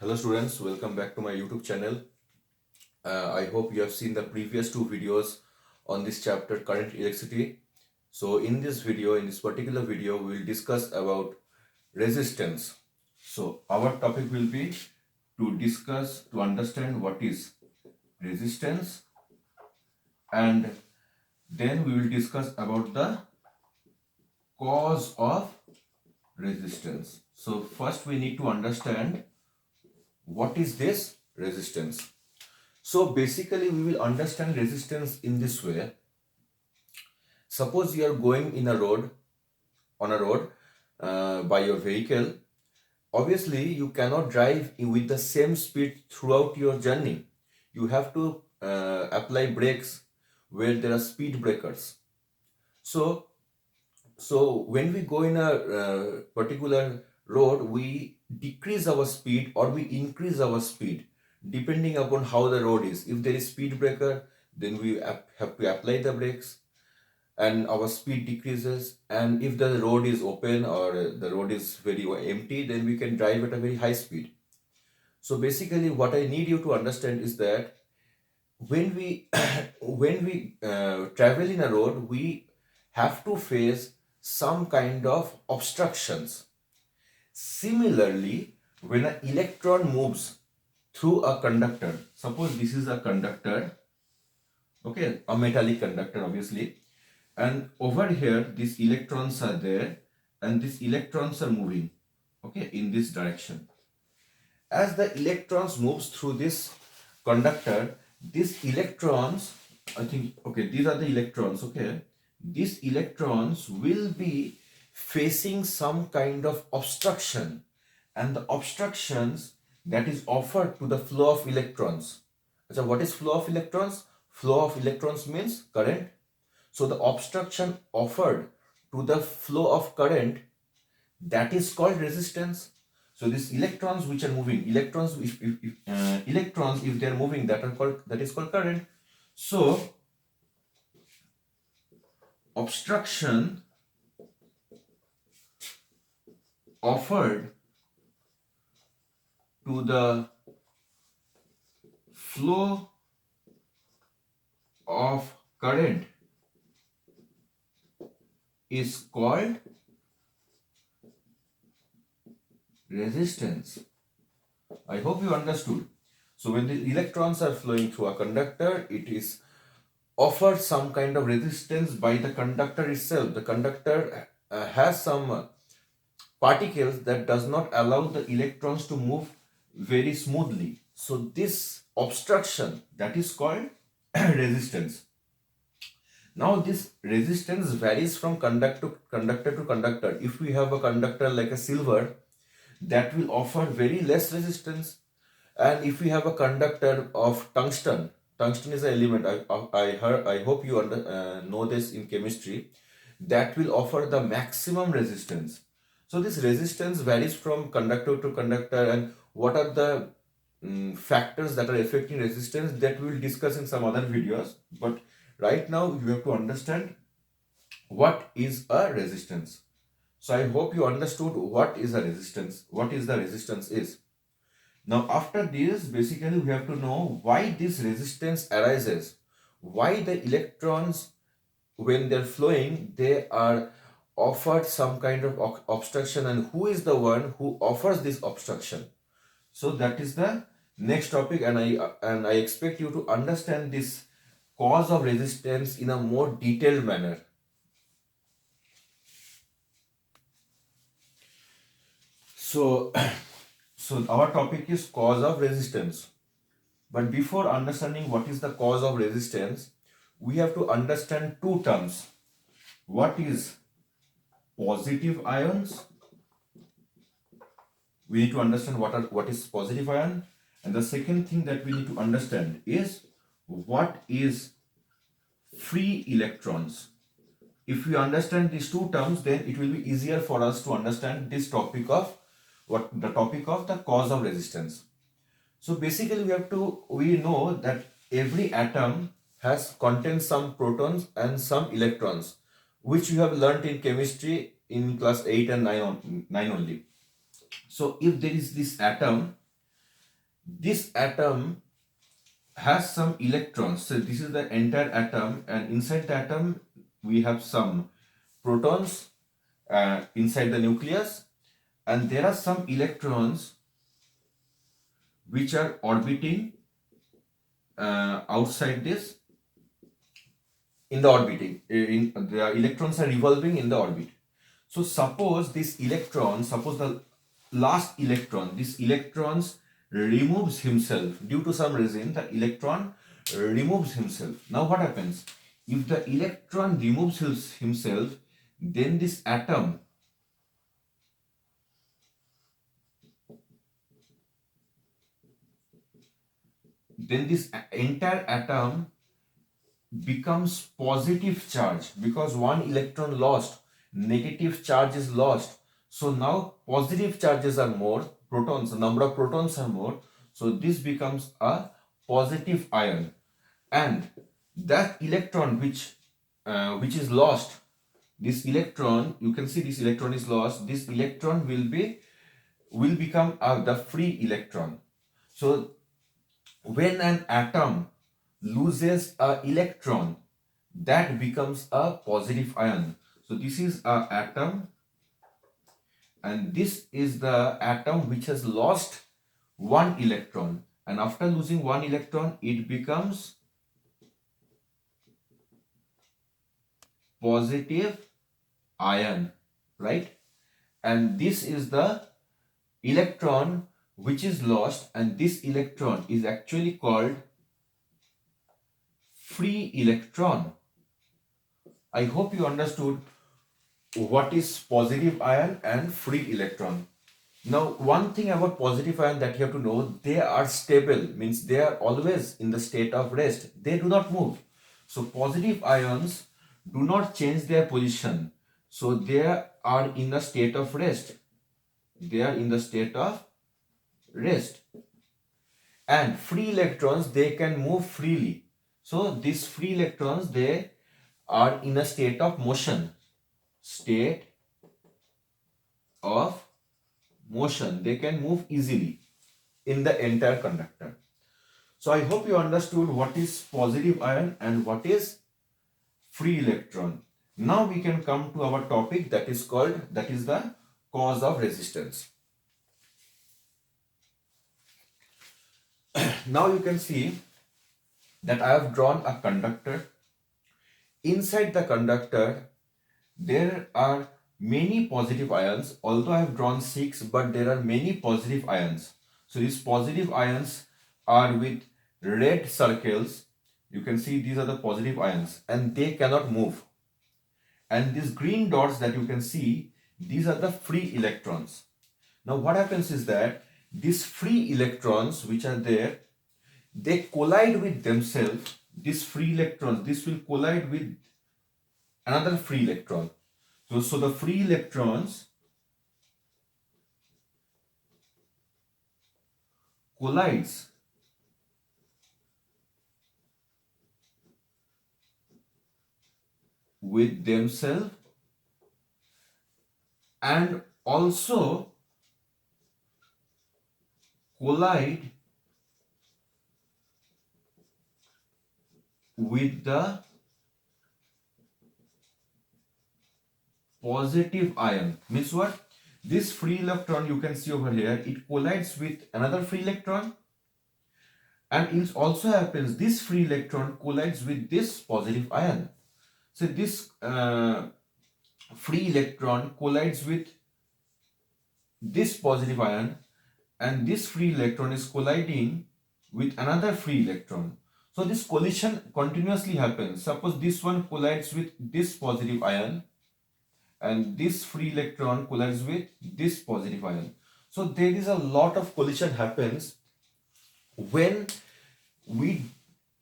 Hello students, welcome back to my YouTube channel. I hope you have seen the previous two videos on this chapter current electricity. So in this video, in this particular video, we will discuss about resistance. So our topic will be to understand what is resistance, and then we will discuss about the cause of resistance. So first we need to understand what is this resistance. So basically, we will understand resistance in this way. Suppose you are going on a road by your vehicle. Obviously, you cannot drive with the same speed throughout your journey. You have to apply brakes where there are speed breakers. So, so when we go in a particular road, we decrease our speed or we increase our speed depending upon how the road is. If there is speed breaker, then we have to apply the brakes and our speed decreases. And if the road is open or the road is very empty, then we can drive at a very high speed. So basically, what I need you to understand is that when we when we travel in a road, we have to face some kind of obstructions. Similarly, when an electron moves through a conductor, suppose this is a conductor, okay, a metallic conductor, obviously, and over here these electrons are there, and these electrons are moving, okay, in this direction. As the electrons moves through this conductor, these electrons, I think, okay, these are the electrons, okay, these electrons will be facing some kind of obstruction, and the obstructions that is offered to the flow of electrons. So what is flow of electrons? Flow of electrons means current. So the obstruction offered to the flow of current, that is called resistance. So these electrons which are moving, electrons if they are moving, that is called current. So obstruction offered to the flow of current is called resistance. I hope you understood. So when the electrons are flowing through a conductor, it is offered some kind of resistance by the conductor itself. The conductor has some particles that does not allow the electrons to move very smoothly. So this obstruction, that is called resistance. Now this resistance varies from conductor to conductor. If we have a conductor like a silver, that will offer very less resistance. And if we have a conductor of tungsten, tungsten is an element, I hope you know this in chemistry, that will offer the maximum resistance. So this resistance varies from conductor to conductor, and what are the factors that are affecting resistance, that we will discuss in some other videos. But right now you have to understand what is a resistance. So I hope you understood what is a resistance, what is the resistance is. Now after this, basically we have to know why this resistance arises, why the electrons, when they're flowing, they are offered some kind of obstruction, and who is the one who offers this obstruction. So that is the next topic, and I expect you to understand this cause of resistance in a more detailed manner. So so our topic is cause of resistance. But before understanding what is the cause of resistance, we have to understand two terms. What is positive ions? We need to understand what is positive ion. And the second thing that we need to understand is what is free electrons. If we understand these two terms, then it will be easier for us to understand this topic of the cause of resistance. So basically we know that every atom has contains some protons and some electrons, which you have learnt in chemistry in class 8 and 9 only. So if there is this atom, this atom has some electrons. So this is the entire atom, and inside the atom we have some protons inside the nucleus, and there are some electrons which are orbiting outside this, in the orbiting, the electrons are revolving in the orbit. So suppose this electron, suppose the last electron, this electrons removes himself due to some reason, the electron removes himself. Now what happens? If the electron removes himself, then this atom, then this entire atom becomes positive charge, because one electron lost, negative charge is lost. So now positive charges are more, protons, the number of protons are more, so this becomes a positive ion. And that electron which is lost, this electron, you can see this electron is lost, this electron will become the free electron. So when an atom loses a electron, that becomes a positive ion. So this is a atom, and this is the atom which has lost one electron, and after losing one electron it becomes positive ion, right? And this is the electron which is lost, and this electron is actually called free electron. I hope you understood what is positive ion and free electron. Now, one thing about positive ion that you have to know, they are stable, means they are always in the state of rest. They do not move. So positive ions do not change their position. So they are in the state of rest. They are in the state of rest. And free electrons, they can move freely. So these free electrons, they are in a state of motion. State of motion. They can move easily in the entire conductor. So I hope you understood what is positive ion and what is free electron. Now we can come to our topic, that is the cause of resistance. Now you can see that I have drawn a conductor. Inside the conductor there are many positive ions, although I have drawn 6, but there are many positive ions. So these positive ions are with red circles. You can see these are the positive ions and they cannot move. And these green dots that you can see, these are the free electrons. Now what happens is that these free electrons which are there, they collide with themselves. These free electrons, this will collide with another free electron. So the free electrons collides with themselves and also collide with the positive ion. Means what? This free electron you can see over here, it collides with another free electron, and it also happens this free electron collides with this positive ion. So this free electron collides with this positive ion, and this free electron is colliding with another free electron. So this collision continuously happens. Suppose this one collides with this positive ion and this free electron collides with this positive ion. So there is a lot of collision happens when we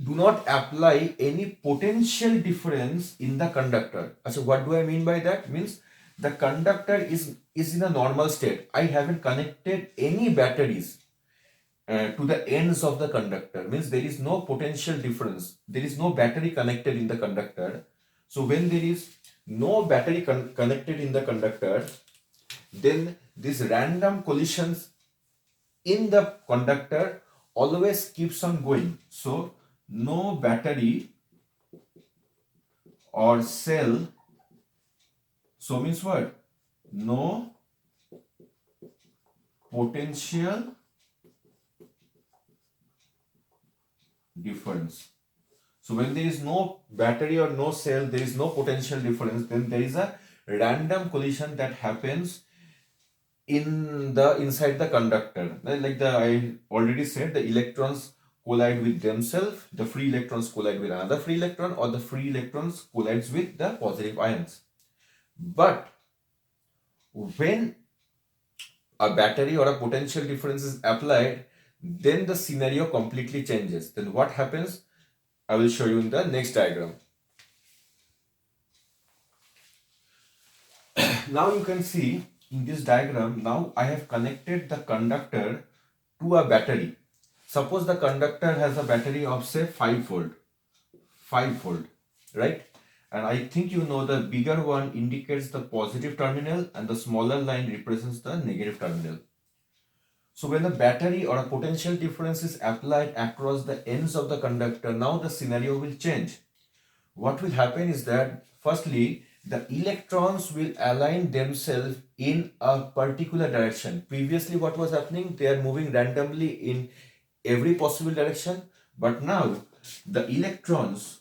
do not apply any potential difference in the conductor. So what do I mean by that? Means the conductor is in a normal state. I haven't connected any batteries to the ends of the conductor. Means there is no potential difference. There is no battery connected in the conductor. So when there is no battery connected in the conductor, then these random collisions in the conductor always keeps on going. So no battery or cell, so means what? No potential difference. So when there is no battery or no cell, there is no potential difference, then there is a random collision that happens in the inside the conductor. Like the I already said, the electrons collide with themselves, the free electrons collide with another free electron, or the free electrons collides with the positive ions. But when a battery or a potential difference is applied, then the scenario completely changes. Then what happens? I will show you in the next diagram. Now you can see in this diagram, now I have connected the conductor to a battery. Suppose the conductor has a battery of say 5 volt, right? And I think you know the bigger one indicates the positive terminal and the smaller line represents the negative terminal. So when the battery or a potential difference is applied across the ends of the conductor, now the scenario will change. What will happen is that firstly, the electrons will align themselves in a particular direction. Previously, what was happening? They are moving randomly in every possible direction, but now the electrons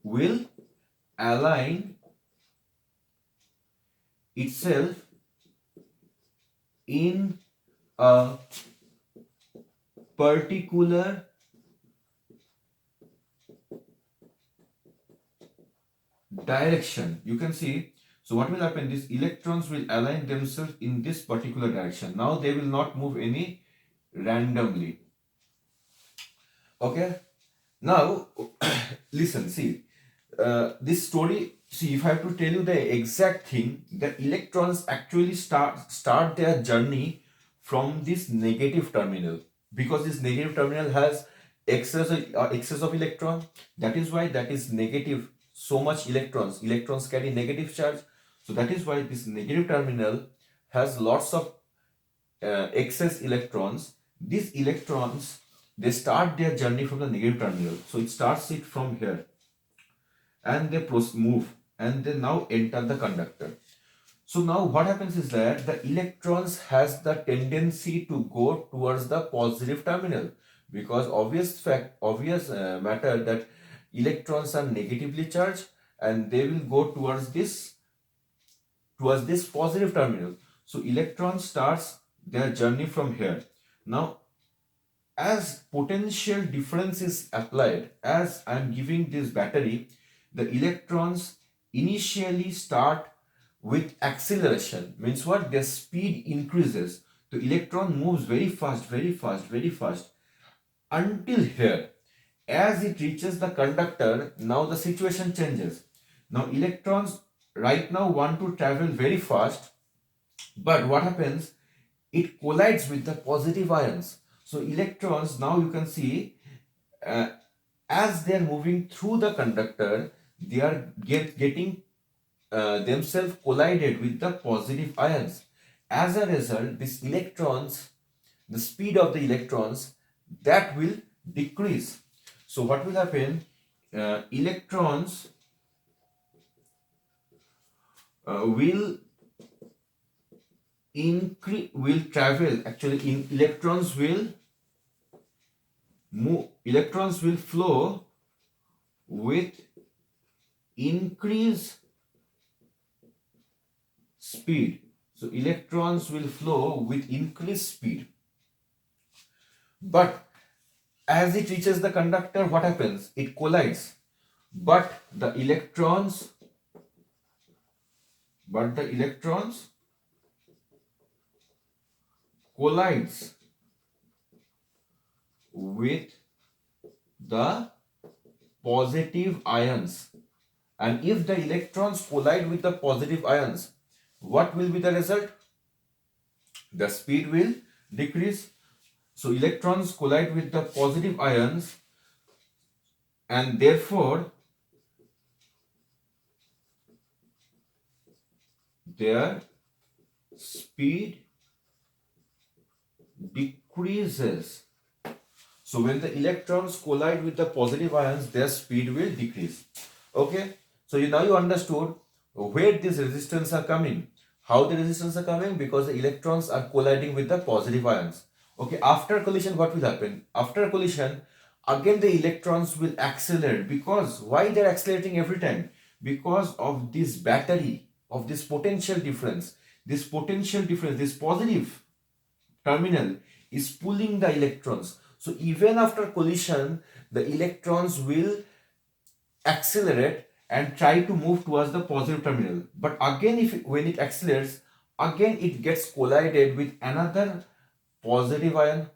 will align itself in a particular direction. You can see, so what will happen, these electrons will align themselves in this particular direction. Now they will not move any randomly. Okay, now listen, see, this story, see, if I have to tell you the exact thing, the electrons actually start their journey from this negative terminal, because this negative terminal has excess of electron. That is why that is negative. So much electrons carry negative charge, so that is why this negative terminal has lots of excess electrons. These electrons, they start their journey from the negative terminal, so it starts it from here, and they move and they now enter the conductor. So now what happens is that the electrons has the tendency to go towards the positive terminal, because obvious matter that electrons are negatively charged and they will go towards this positive terminal. So electron starts their journey from here. Now as potential difference is applied, as I am giving this battery, the electrons initially start with acceleration. Means what? Their speed increases. The electron moves very fast, very fast, very fast until here. As it reaches the conductor, now the situation changes. Now electrons right now want to travel very fast, but what happens? It collides with the positive ions. So electrons, now you can see, uh, as they are moving through the conductor, they are getting themselves collided with the positive ions. As a result, these electrons, the speed of the electrons, that will decrease. So what will happen? Electrons will travel, actually in electrons will move, electrons will flow with increased speed. So electrons will flow with increased speed. But as it reaches the conductor, what happens? It collides. But the electrons collides with the positive ions. And if the electrons collide with the positive ions, what will be the result? The speed will decrease. So electrons collide with the positive ions, and therefore their speed decreases. So when the electrons collide with the positive ions, their speed will decrease. Okay. So now you understood where these resistance are coming. How the resistance are coming? Because the electrons are colliding with the positive ions. Okay. After collision, what will happen? After collision, again the electrons will accelerate. Because why they're accelerating every time? Because of this battery, of this potential difference. This potential difference, this positive terminal is pulling the electrons. So even after collision, the electrons will accelerate and try to move towards the positive terminal. But again, when it accelerates, again it gets collided with another positive ion.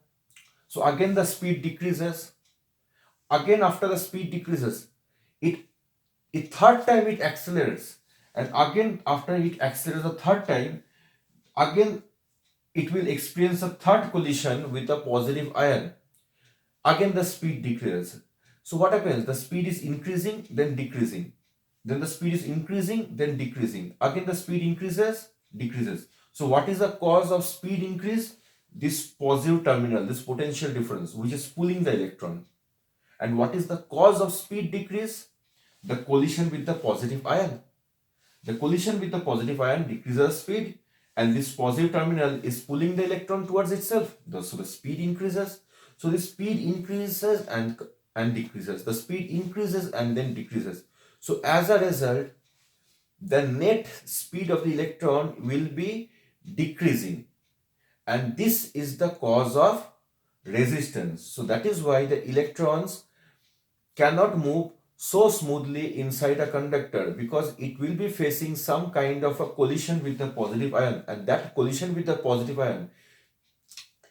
So again the speed decreases. Again after the speed decreases, it third time it accelerates, and again after it accelerates the third time, again it will experience a third collision with a positive ion. Again the speed decreases. So what happens? The speed is increasing, then decreasing. Then the speed is increasing, then decreasing. Again the speed increases, decreases. So what is the cause of speed increase? This positive terminal, this potential difference, which is pulling the electron. And what is the cause of speed decrease? The collision with the positive ion. The collision with the positive ion decreases speed, and this positive terminal is pulling the electron towards itself. So the speed increases. So the speed increases and decreases. The speed increases and then decreases. So as a result, the net speed of the electron will be decreasing, and this is the cause of resistance. So that is why the electrons cannot move so smoothly inside a conductor, because it will be facing some kind of a collision with the positive ion, and that collision with the positive ion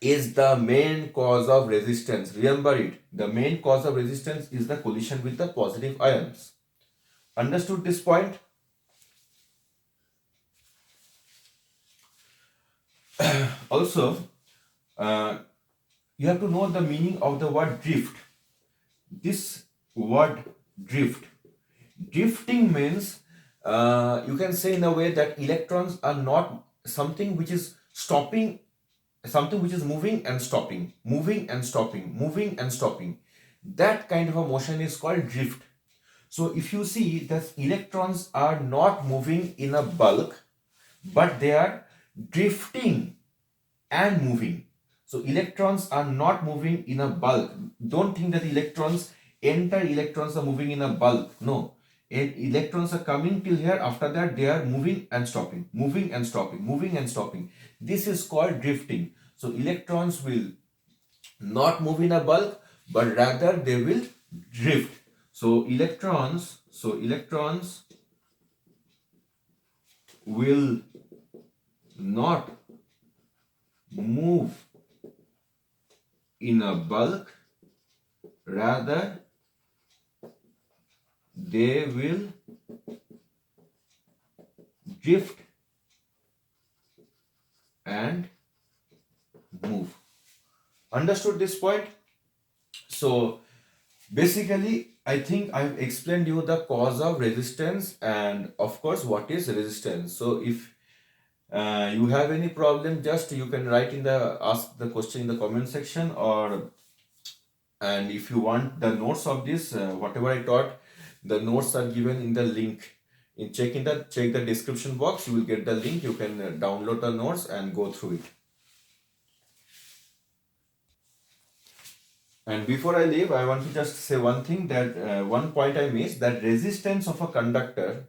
is the main cause of resistance. Remember it, the main cause of resistance is the collision with the positive ions. Understood this point? Also, you have to know the meaning of the word drift. This word drift, drifting means, you can say in a way that electrons are not something which is stopping, something which is moving and stopping, moving and stopping, moving and stopping. That kind of a motion is called drift. So if you see that electrons are not moving in a bulk, but they are drifting and moving. So electrons are not moving in a bulk. Don't think that electrons are moving in a bulk. No. Electrons are coming till here. After that, they are moving and stopping, moving and stopping, moving and stopping. This is called drifting. So electrons will not move in a bulk, but rather they will drift. So electrons will not move in a bulk, rather they will drift and move. Understood this point? So basically, I think I've explained you the cause of resistance and of course what is resistance. So if you have any problem, just you can write in the ask the question in the comment section, and if you want the notes of this, whatever I taught, the notes are given in the link. Check the description box. You will get the link. You can download the notes and go through it. And before I leave, I want to just say one thing, that one point I missed, that resistance of a conductor,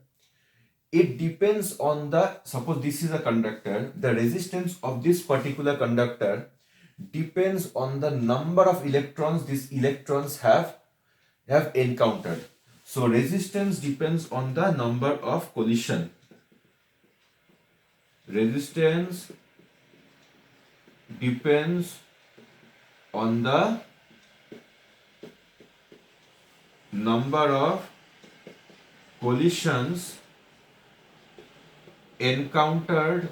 it depends on suppose this is a conductor, the resistance of this particular conductor depends on the number of electrons these electrons have encountered. So resistance depends on the number of collision. Resistance depends on the number of collisions encountered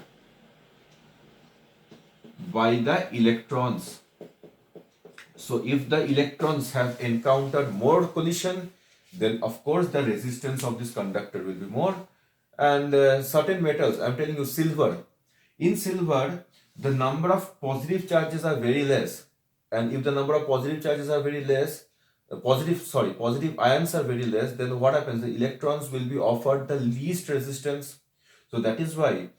by the electrons. So if the electrons have encountered more collision, then of course the resistance of this conductor will be more. And certain metals, I'm telling you, silver. In silver, the number of positive charges are very less, and if the number of positive charges are very less, positive ions are very less, then what happens, the electrons will be offered the least resistance. So that is why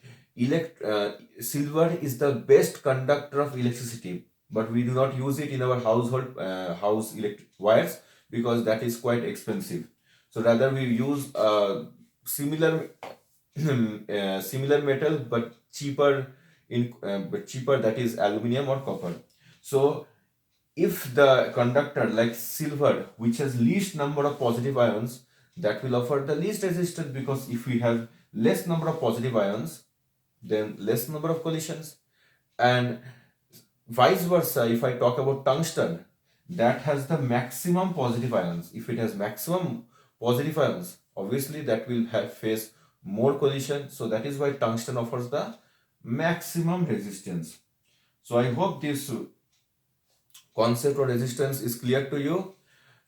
silver is the best conductor of electricity, but we do not use it in our household house electric wires, because that is quite expensive. So rather we use similar similar metal but cheaper, that is aluminum or copper. So if the conductor like silver, which has least number of positive ions, that will offer the least resistance, because if we have less number of positive ions, then less number of collisions. And vice versa, if I talk about tungsten, that has the maximum positive ions. If it has maximum positive ions, obviously that will have face more collision. So that is why tungsten offers the maximum resistance. So I hope this concept of resistance is clear to you.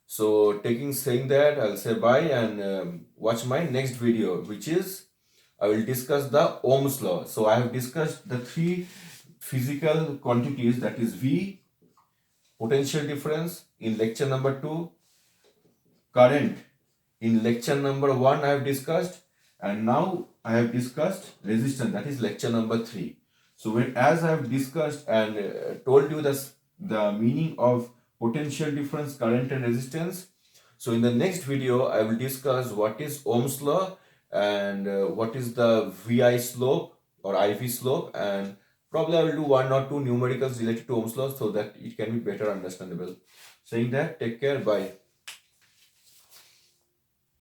So saying that, I'll say bye, and watch my next video, which is I will discuss the Ohm's law. So I have discussed the three physical quantities, that is V, potential difference in lecture number 2, current in lecture number 1 I have discussed, and now I have discussed resistance, that is lecture number 3. So as I have discussed and told you the meaning of potential difference, current and resistance, so in the next video I will discuss what is Ohm's law and what is the VI slope or IV slope, and probably I will do 1 or 2 numericals related to Ohm's law so that it can be better understandable. Saying that, take care, bye.